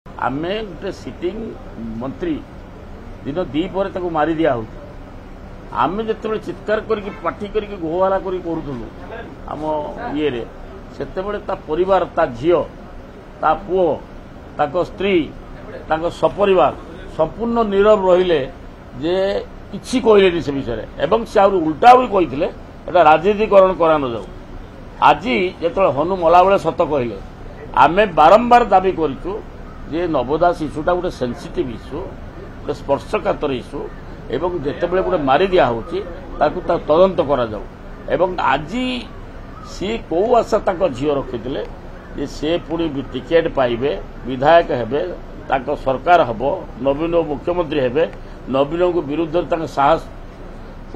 आमे गोटे सिटिंग मंत्री दिन दीपर मारी दिया हो आमे जिते चित्कार करके पाठी करके घोहला करूँ आम ये से परिवार ता झील ता पुओ ताको स्त्री ताको सपरिवार संपूर्ण नीरव रहिले जे किछि कहले से विषय एवं से उल्टा भी कही राजनीतिकरण करा न जाऊ आज जो हनु मला बेले सत कहले आमे बारंबार दाबी करूँ जे नवोदास इश्यूटा गोटे सेंसिटिव इश्यू गोटे स्पर्शकातर इश्यू एवं जितेबाला गोटे मारी दिया होची ताकू तदंत करा जाऊ एवं आज सी कौ आशा ताको झील रखिथिले जे से पुणी टिकेट पाइबे विधायक हेबे ताको सरकार हबो नवीन मुख्यमंत्री हेबे नवीन को विरुद्ध साहस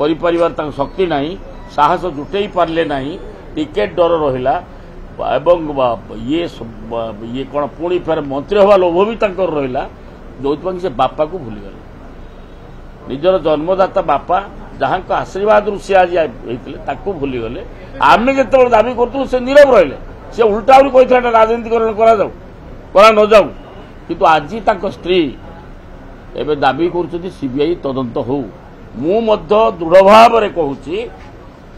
कर शक्ति नहीं साहस जुटई पारे नहीं टिकेट डर रहिला एवं ये कौन पुणी फेर मंत्री हवा लोभ भी रहा जो से बापा को भूलीगले निजर जन्मदाता बापा जहाँ आशीर्वाद सी आज होते भूलीगले आम जो दाबी करूँ से नीरव रहिले से उल्टा भी कही राजनीतिकरण करा न जाऊ किंतु आज स्त्री एवं दाबी कर सीबीआई तदंत हो मु दृढ़ भाव कहूँ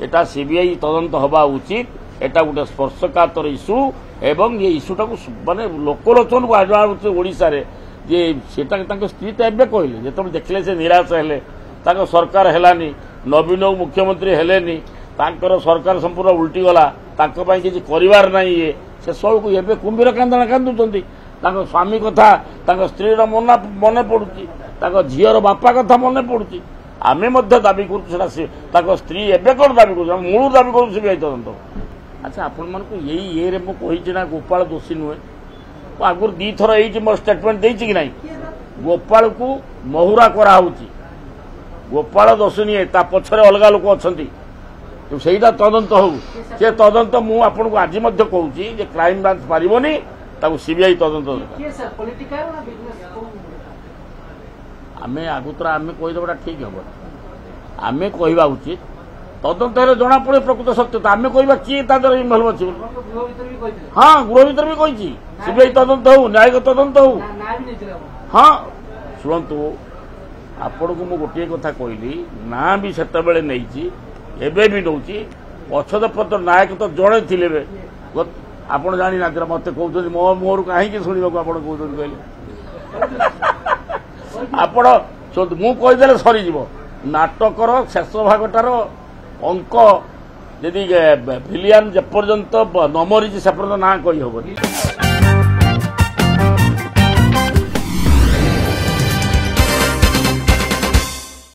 एटा सीबीआई तदंत हवा उचित एटा गोटे स्पर्शकातर इश्यू एवं ये इश्यूटा को माने लोकलोचन को आना ओडिशा रे जे सेटा स्त्री तो एवं कहले जो देखले से निराश हेले सरकार हेलानी नवीन मुख्यमंत्री हेलेनी सरकार संपूर्ण उल्टी गला किसी करिवार नहीं ये से सब को एवं कुंभीर कांदना कांदुचंती स्वामी कथा स्त्री मन पड़ुची झीर बापा कथा मन पड़ुची आमे दाबी करूँ स्त्री एवं कौन दाबी कर मूल दाबी करूँ सीबीआई तदंत अच्छा आपण मान को यही ये मुझे ना गोपाल दोषी नुहे आगुरी दी थर ये मोर स्टेटमेंट देछि कि नहीं गोपाल को महुरा कराऊँगी गोपाल दोषी नहीं ता पछरे अलग लोक अच्छा सेटा तदंत हो से तदंत मुझे आपन को आज कहूँ क्राइम ब्रांच पारिबनी ताकू सीबीआई तदंत आमे आगुतरा आमे कहीदेटा ठीक हम आमे कहवा उचित तदंत जना पड़े प्रकृत सत्यता आमे कहवा किए इनभल्व अच्छी हाँ गृह भर भी कही सीबीआई तदंत हो न्यायिक तदंत हो हाँ शुणु आपण को मुझे गोटे कथा कहली ना भी से नहीं एबे भी नौ पछद पत्र नायक तो जड़े थे आपड़ जानी ना मत कहते मो मोहर कहीं शुणा कहते आपण मुझे सरीज नाटकर शेष भागटार अंक जदि भिलियन जेपर्यंत न मरीची से पर्यंत ना कही हेनी।